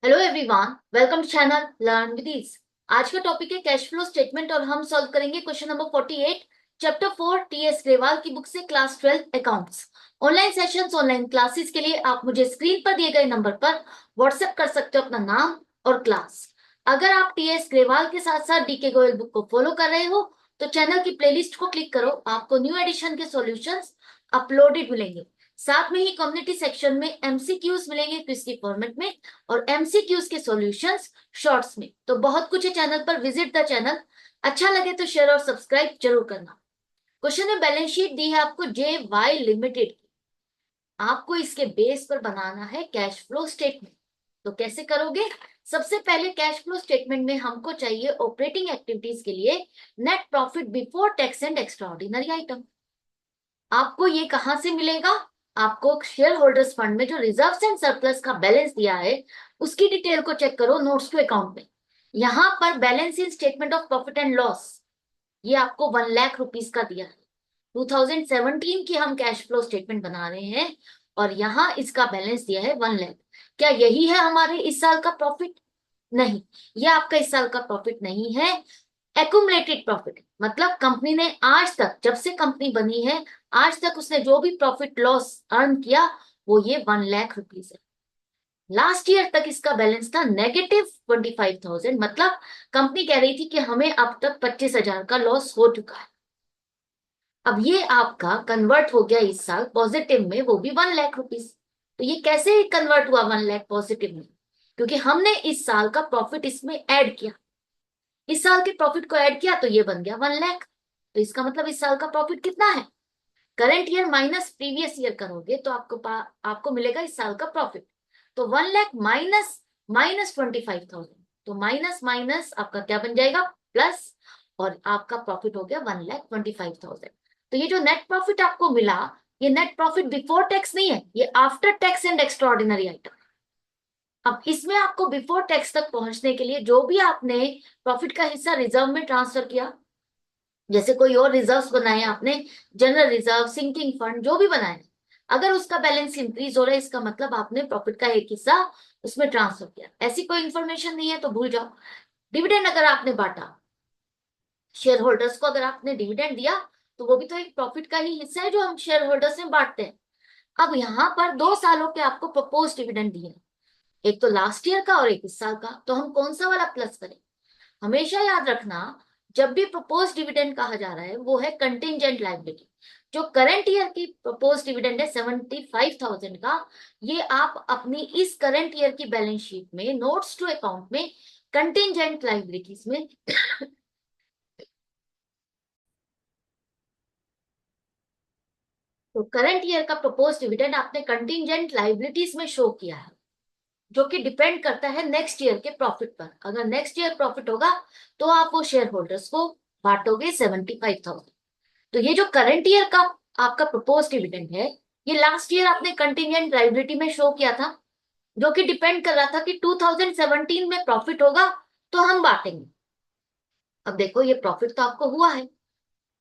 Hello everyone, welcome to channel learn with ease. आज का topic है कैश फ्लो स्टेटमेंट और हम सॉल्व करेंगे question number 48 chapter 4 TS Grewal की बुक से class 12 accounts. Online sessions, online classes के लिए आप मुझे स्क्रीन पर दिए गए नंबर पर व्हाट्सएप कर सकते हो अपना नाम और क्लास। अगर आप टीएस ग्रेवाल के साथ साथ डीके गोयल बुक को फॉलो कर रहे हो तो चैनल की प्लेलिस्ट को क्लिक करो, आपको न्यू एडिशन के सॉल्यूशंस अपलोडेड मिलेंगे। साथ में ही कम्युनिटी सेक्शन में एमसीक्यूज मिलेंगे क्विज की फॉर्मेट में और एमसीक्यूज के सॉल्यूशंस शॉर्ट्स में। तो बहुत कुछ है चैनल पर, विजिट द चैनल। अच्छा लगे तो शेयर और सब्सक्राइब जरूर करना। क्वेश्चन में बैलेंस शीट दी है आपको जे वाई लिमिटेड की। आपको इसके बेस पर बनाना है कैश फ्लो स्टेटमेंट। तो कैसे करोगे? सबसे पहले कैश फ्लो स्टेटमेंट में हमको चाहिए ऑपरेटिंग एक्टिविटीज के लिए net profit before tax and extra ordinary item. आपको ये कहां से मिलेगा? आपको शेयर होल्डर्स फंड में जो रिजर्व्स एंड सरप्लस का बैलेंस दिया है उसकी डिटेल को चेक करो नोट्स टू अकाउंट में। यहां पर balance in statement of profit and loss ये आपको 1 लाख रुपीज का दिया है। 2017 की हम कैश फ्लो स्टेटमेंट बना रहे हैं और यहाँ इसका बैलेंस दिया है 1 लाख। क्या यही है हमारे इस साल का प्रॉफिट? नहीं, यह आपका इस साल का प्रॉफिट नहीं है। एक्यूमुलेटेड प्रॉफिट मतलब कंपनी ने आज तक, जब से कंपनी बनी है आज तक उसने जो भी प्रॉफिट लॉस अर्न किया वो ये 1 लाख रुपीज है। लास्ट ईयर तक इसका बैलेंस था -25,000, मतलब कंपनी कह रही थी कि हमें अब तक 25,000 का लॉस हो चुका है। अब ये आपका कन्वर्ट हो गया इस साल पॉजिटिव में, वो भी 1 लाख रुपीज। तो ये कैसे कन्वर्ट हुआ 1 लाख पॉजिटिव में? क्योंकि हमने इस साल का प्रॉफिट इसमें ऐड किया। इस साल के प्रॉफिट को ऐड किया तो ये बन गया 1 लाख। तो इसका मतलब इस साल का प्रॉफिट कितना है? Current year minus previous year करोगे तो आपको मिलेगा इस साल का प्रॉफिट। तो 1 लाख माइनस माइनस 25,000, तो माइनस माइनस आपका क्या बन जाएगा? प्लस। और आपका प्रॉफिट हो गया 1,25,000। तो ये जो नेट प्रॉफिट आपको मिला ये नेट प्रॉफिट बिफोर टैक्स नहीं है, ये after tax and extra ordinary item. अब इसमें आपको बिफोर टैक्स तक पहुंचने के लिए जो भी आपने प्रॉफिट का हिस्सा रिजर्व में ट्रांसफर किया, जैसे कोई और रिजर्व्स बनाए आपने, जनरल रिजर्व, सिंकिंग फंड, जो भी बनाए, अगर उसका बैलेंस इंक्रीज हो रहा है इसका मतलब आपने प्रॉफिट का एक हिस्सा उसमें ट्रांसफर किया। ऐसी कोई इंफॉर्मेशन नहीं है तो भूल जाओ। डिविडेंड अगर आपने बांटा, शेयर होल्डर्स को अगर आपने डिविडेंड दिया तो वो भी तो एक प्रॉफिट का ही हिस्सा है जो हम शेयर होल्डर्स में बांटते हैं। अब यहाँ पर 2 सालों के आपको प्रपोज डिविडेंड दिए, एक तो लास्ट ईयर का और एक इस साल का, तो हम कौन सा वाला प्लस करें? हमेशा याद रखना, जब भी प्रपोज डिविडेंड कहा जा रहा है वो है कंटिंजेंट लायबिलिटी। जो करंट ईयर की प्रपोज डिविडेंड है 75,000 का, ये आप अपनी इस करंट ईयर की बैलेंस शीट में नोट्स टू अकाउंट में कंटिंजेंट लायबिलिटीज में तो करंट ईयर का प्रपोज डिविडेंड आपने कंटिंजेंट लायबिलिटीज में शो किया है, जो कि डिपेंड करता है नेक्स्ट ईयर के प्रॉफिट पर। अगर नेक्स्ट ईयर प्रॉफिट होगा तो आप वो शेयर होल्डर्स को बांटोगे 75,000। तो ये जो करंट ईयर का आपका प्रपोज डिविडेंड है ये लास्ट ईयर आपने कंटिजेंट लायबिलिटी में शो किया था, जो कि डिपेंड कर रहा था कि 2017 में प्रॉफिट होगा तो हम बांटेंगे। अब देखो ये प्रॉफिट तो आपको हुआ है,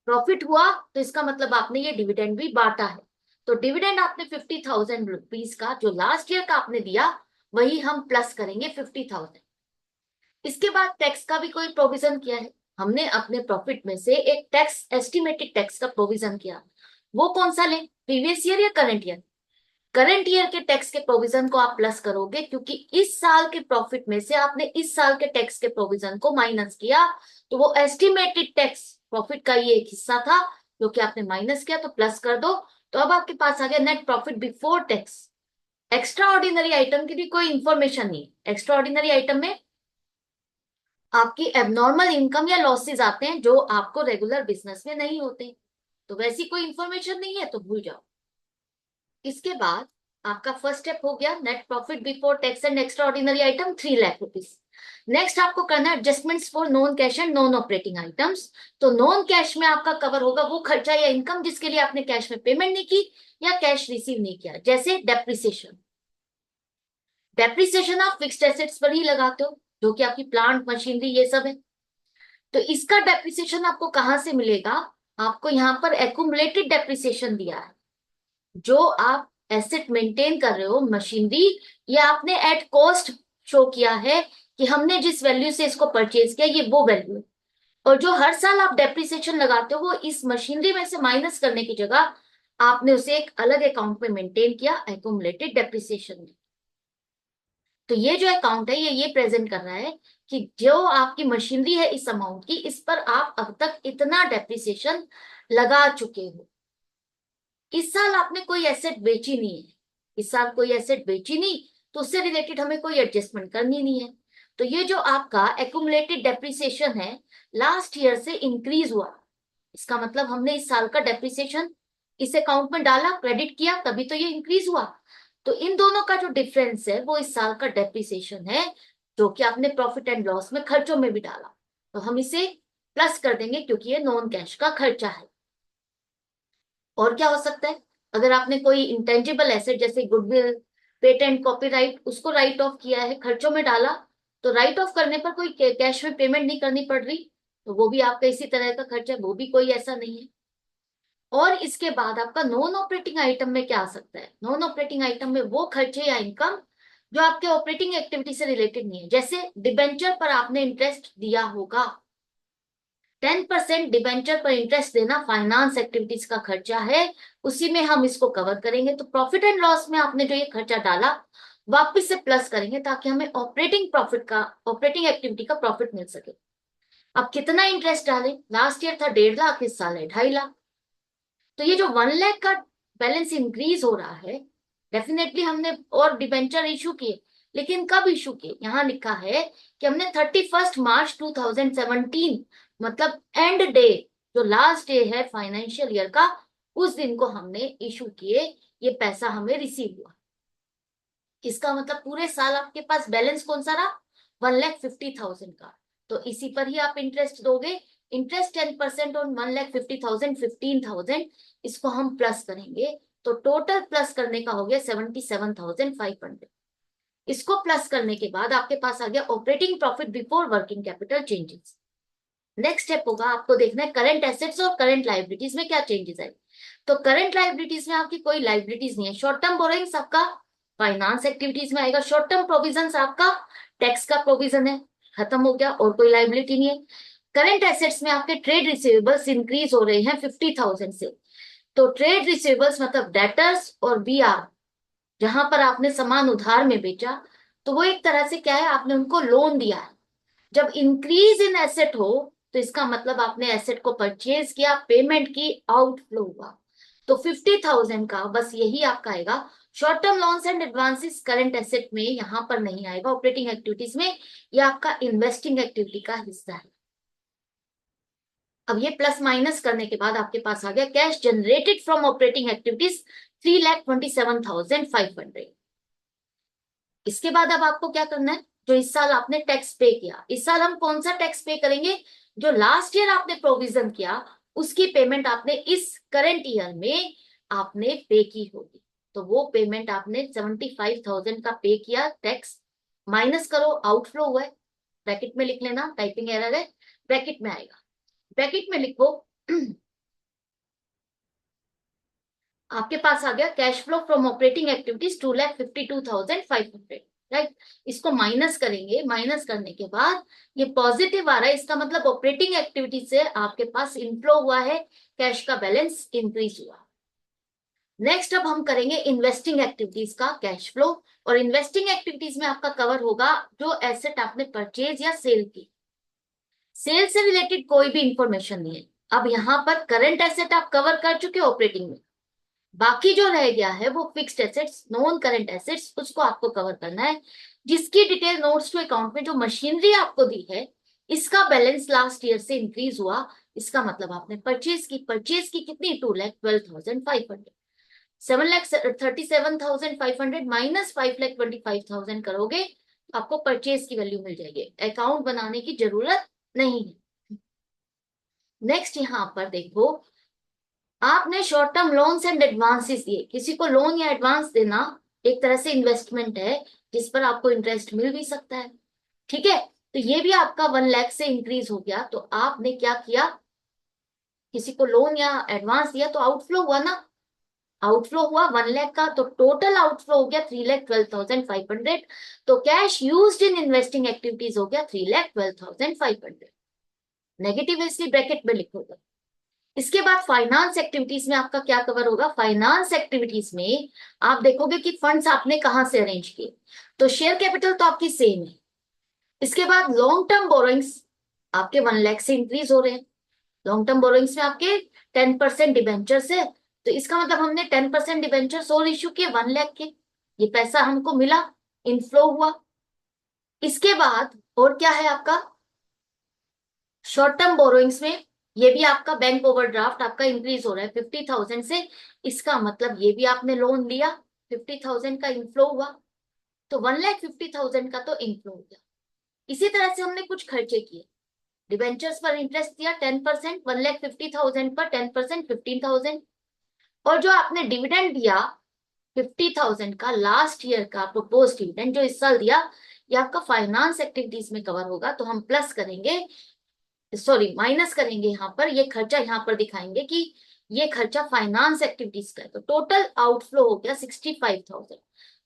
प्रॉफिट हुआ तो इसका मतलब आपने ये डिविडेंड भी बांटा है। तो डिविडेंड आपने 50,000 रुपीज का जो लास्ट ईयर का आपने दिया वही हम प्लस करेंगे 50,000। इसके बाद टैक्स का भी कोई प्रोविजन किया है हमने अपने प्रॉफिट में से, एक टैक्स एस्टिमेटेड टैक्स का प्रोविजन किया। वो कौन सा लें, प्रीवियस ईयर या करंट ईयर? करंट ईयर के टैक्स के प्रोविजन को आप प्लस करोगे क्योंकि इस साल के प्रॉफिट में से आपने इस साल के टैक्स के प्रोविजन को माइनस किया। तो वो एस्टिमेटेड टैक्स प्रॉफिट का ये एक हिस्सा था जो कि आपने माइनस किया, तो प्लस कर दो। तो अब आपके पास आ गया net profit before tax. Extra ordinary item की भी कोई इंफॉर्मेशन नहीं। एक्स्ट्रा ऑर्डिनरी आइटम में आपकी एबनॉर्मल इनकम या लॉसेस आते हैं जो आपको रेगुलर बिजनेस में नहीं होते। तो वैसी कोई इंफॉर्मेशन नहीं है तो भूल जाओ। इसके बाद आपका फर्स्ट स्टेप हो गया net profit before tax and extra ordinary item 3 lakh rupees. Next आपको करना है adjustments for non cash and non operating items. तो नॉन कैश में आपका कवर होगा वो खर्चा या इनकम जिसके लिए आपने कैश में पेमेंट नहीं की या कैश रिसीव नहीं किया, जैसे डेप्रिसिएशन। डेप्रिसिएशन आप फिक्स्ड एसेट्स पर ही लगाते हो जो कि आपकी प्लांट मशीनरी ये सब है। तो इसका डेप्रिसिएशन आपको कहाँ से मिलेगा? आपको यहाँ पर एक्यूमुलेटेड डेप्रिसिएशन दिया है। जो आप एसेट मेंटेन कर रहे हो मशीनरी, ये आपने एट कॉस्ट शो किया है कि हमने जिस वैल्यू से इसको परचेज किया ये वो वैल्यू है। और जो हर साल आप डेप्रिसिएशन लगाते हो वो इस मशीनरी में से माइनस करने की जगह आपने उसे एक अलग अकाउंट में मेंटेन किया, एक्यूमुलेटेड डेप्रिसिएशन में। तो ये जो अकाउंट है ये प्रेजेंट कर रहा है कि जो आपकी मशीनरी है इस अमाउंट की, इस पर आप अब तक इतना डेप्रिसिएशन लगा चुके हो। इस साल आपने कोई एसेट बेची नहीं है, इस साल कोई एसेट बेची नहीं, तो उससे रिलेटेड हमें कोई एडजस्टमेंट करनी नहीं है। तो ये जो आपका एक्यूमुलेटेड डेप्रिसिएशन है लास्ट ईयर से इंक्रीज हुआ, इसका मतलब हमने इस साल का डेप्रिसिएशन इस अकाउंट में डाला, क्रेडिट किया, तभी तो ये इंक्रीज हुआ। तो इन दोनों का जो डिफरेंस है वो इस साल का डेप्रिसिएशन है, जो कि आपने प्रॉफिट एंड लॉस में खर्चों में भी डाला। तो हम इसे प्लस कर देंगे क्योंकि ये नॉन कैश का खर्चा है। और क्या हो सकता है, अगर आपने कोई इंटेंजिबल एसेट जैसे गुडविल, पेटेंट, कॉपीराइट, उसको राइट ऑफ किया है, खर्चों में डाला, तो राइट ऑफ करने पर कोई कैश में पेमेंट नहीं करनी पड़ रही, तो वो भी आपका इसी तरह का खर्चा है, वो भी कोई ऐसा नहीं है। और इसके बाद आपका नॉन ऑपरेटिंग आइटम में क्या आ सकता है, नॉन ऑपरेटिंग आइटम में वो खर्चे या इनकम जो आपके ऑपरेटिंग एक्टिविटी से रिलेटेड नहीं है। जैसे डिबेंचर पर आपने इंटरेस्ट दिया होगा, 10% डिबेंचर पर इंटरेस्ट देना फाइनेंस एक्टिविटीज का खर्चा है, उसी में हम इसको कवर करेंगे। तो प्रॉफिट एंड लॉस में आपने जो ये खर्चा डाला वापस से प्लस करेंगे ताकि हमें ऑपरेटिंग प्रॉफिट का, ऑपरेटिंग एक्टिविटी का प्रॉफिट मिल सके। अब कितना इंटरेस्ट डालें, लास्ट ईयर था 1.5 लाख, इस साल है 2.5 लाख। तो ये जो 1 लाख का बैलेंस इंक्रीज हो रहा है, डेफिनेटली हमने और डिबेंचर इशू किए, लेकिन कब इशू किए, यहाँ लिखा है कि हमने 31 मार्च 2017, मतलब एंड डे, जो लास्ट डे है फाइनेंशियल ईयर का, उस दिन को हमने इशू किए, ये पैसा हमें रिसीव हुआ। इसका मतलब पूरे साल आपके पास बैलेंस कौन सा रहा, 1,50,000 का। तो इसी पर ही आप इंटरेस्ट दोगे। इंटरेस्ट 10% ऑन 1,50,000, 15,000, इसको हम प्लस करेंगे, तो टोटल प्लस करने का हो गया 77,500। इसको प्लस करने के बाद आपके पास आ गया operating profit before working capital changes. Next step होगा, आपको देखना है करंट एसेट्स और करंट लाइबिलिटीज में क्या चेंजेस आए। तो करंट लाइबिलिटीज में आपकी कोई लाइबिलिटीज नहीं है। शॉर्ट टर्म बोरोइंग्स आपका फाइनेंस एक्टिविटीज में आएगा। शॉर्ट टर्म प्रोविजंस आपका टैक्स का प्रोविजन है, खत्म हो गया, और कोई लाइबिलिटी नहीं है। करंट एसेट्स में आपके ट्रेड रिसीवेबल्स इंक्रीज हो रहे हैं 50,000 से। तो ट्रेड रिसीवेबल्स मतलब डेटर्स और बीआर, जहां पर आपने सामान उधार में बेचा, तो वो एक तरह से क्या है, आपने उनको लोन दिया है। जब इंक्रीज इन एसेट हो तो इसका मतलब आपने एसेट को परचेज किया, पेमेंट की, आउटफ्लो हुआ। तो 50,000 का बस यही आपका आएगा। Short term loans and advances current asset में यहां पर नहीं आएगा, ऑपरेटिंग एक्टिविटीज में। यह आपका इन्वेस्टिंग एक्टिविटी का हिस्सा है। अब ये प्लस माइनस करने के बाद आपके पास आ गया cash generated from operating activities 3,27,500। इसके बाद अब आपको क्या करना है, जो इस साल आपने टैक्स पे किया, इस साल हम कौन सा टैक्स पे करेंगे, जो लास्ट ईयर आपने प्रोविजन किया उसकी पेमेंट आपने इस करंट ईयर में आपने पे की होगी। तो वो पेमेंट आपने 75,000 का पे किया, टैक्स माइनस करो, आउटफ्लो हुआ है, ब्रैकेट में लिख लेना, टाइपिंग एरर है, ब्रैकेट में आएगा। ब्रैकेट में लिखो आपके पास आ गया cash flow from operating activities 2,52,500, right. इसको माइनस करेंगे, माइनस करने के बाद ये पॉजिटिव आ रहा है, इसका मतलब ऑपरेटिंग एक्टिविटी से आपके पास इनफ्लो हुआ है, कैश का बैलेंस इंक्रीज हुआ। नेक्स्ट अब हम करेंगे इन्वेस्टिंग एक्टिविटीज का कैश फ्लो। और इन्वेस्टिंग एक्टिविटीज में आपका कवर होगा जो एसेट आपने परचेज या सेल की। सेल से रिलेटेड कोई भी इंफॉर्मेशन नहीं है। अब यहाँ पर करंट एसेट आप कवर कर चुके हो ऑपरेटिंग में, बाकी जो रह गया है वो fixed assets, non current assets, उसको आपको कवर करना है, जिसकी डिटेल नोट्स टू अकाउंट में, जो मशीनरी आपको दी है इसका बैलेंस लास्ट ईयर से इंक्रीज हुआ, इसका मतलब आपने परचेज की, परचेज की कितनी, 2,12,500। 7,37,500 माइनस 5,25,000 करोगे तो आपको परचेज की वैल्यू मिल जाएगी, अकाउंट बनाने की जरूरत नहीं है। नेक्स्ट यहाँ पर देखो, आपने short term loans and advances दिए, किसी को लोन या एडवांस देना एक तरह से इन्वेस्टमेंट है जिस पर आपको इंटरेस्ट मिल भी सकता है, ठीक है। तो ये भी आपका 1 लाख से इंक्रीज हो गया, तो आपने क्या किया, किसी को लोन या एडवांस दिया तो आउटफ्लो हुआ ना, आउटफ्लो हुआ 1 लाख का, तो टोटल आउटफ्लो हो गया 3,12,500। तो cash used in investing activities हो गया 3,12,500। नेगेटिव इसलिए ब्रैकेट में लिखोगे। इसके बाद फाइनेंस एक्टिविटीज में आपका क्या कवर होगा? फाइनेंस एक्टिविटीज में आप देखोगे कि फंड्स आपने कहां से अरेंज किए, तो शेयर कैपिटल तो आपकी सेम है। इसके बाद लॉन्ग टर्म बोरोइंग्स आपके 1 लाख से इंक्रीज हो रहे हैं। लॉन्ग टर्म बोरोइंग्स में आपके 10% डिबेंचर्स है, तो इसका मतलब हमने 10% डिबेंचर्स और इश्यू किए 1 लाख के, ये पैसा हमको मिला, इनफ्लो हुआ। इसके बाद और क्या है आपका? शॉर्ट टर्म बोरोइंग्स में ये भी आपका बैंक ओवरड्राफ्ट आपका इंक्रीज हो रहा है 50,000 से, इसका मतलब ये भी आपने लोन लिया, 50,000 का इनफ्लो हुआ, तो 1,50,000 का तो इनफ्लो हो गया। इसी तरह से हमने कुछ खर्चे किए, डिबेंचर्स पर इंटरेस्ट दिया 10%, 1,50,000 पर 10% 15,000, और जो आपने डिविडेंड दिया 50,000 का लास्ट ईयर का प्रोपोज डिविडेंड जो इस साल दिया, ये आपका फाइनेंस एक्टिविटीज में कवर होगा, तो हम प्लस करेंगे, सॉरी माइनस करेंगे, यहाँ पर ये खर्चा यहाँ पर दिखाएंगे कि ये खर्चा फाइनेंस एक्टिविटीज का है, तो टोटल आउटफ्लो हो गया 65,000।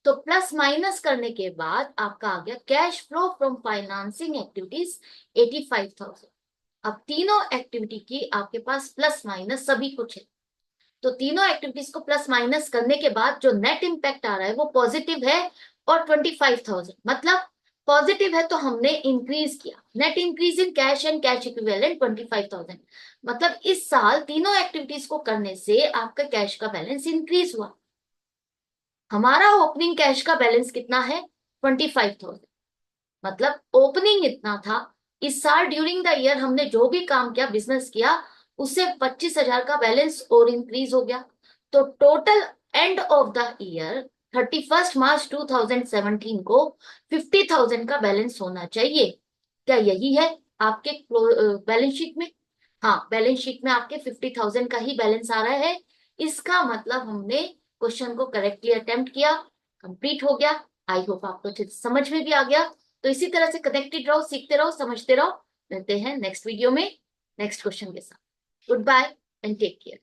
तो प्लस माइनस करने के बाद आपका आ गया cash flow from financing activities 85,000। अब तीनों एक्टिविटी की आपके पास प्लस माइनस सभी कुछ है, तो तीनों एक्टिविटीज को प्लस माइनस करने के बाद जो नेट इंपैक्ट आ रहा है वो पॉजिटिव है, और 25,000 मतलब पॉजिटिव है, तो हमने इंक्रीज किया net increase in cash and cash equivalent 25,000, मतलब इस साल तीनों एक्टिविटीज को करने से आपका कैश का बैलेंस इंक्रीज हुआ। हमारा ओपनिंग कैश का बैलेंस कितना है? 25,000, मतलब ओपनिंग इतना था। इस साल ड्यूरिंग द ईयर हमने जो भी काम किया, बिजनेस किया, उससे 25,000 का बैलेंस और इंक्रीज हो गया। तो total end of the year 31 मार्च 2017 को 50,000 का बैलेंस होना चाहिए। क्या यही है आपके बैलेंस शीट में? हाँ, बैलेंस शीट में आपके 50,000 का ही बैलेंस आ रहा है। इसका मतलब हमने क्वेश्चन को करेक्टली अटेम्प्ट किया, कंप्लीट हो गया। आई होप आपको अच्छे से समझ में भी आ गया। तो इसी तरह से कनेक्टेड रहो, सीखते रहो, समझते रहो। मिलते हैं नेक्स्ट वीडियो में नेक्स्ट क्वेश्चन के साथ। Good bye and take care.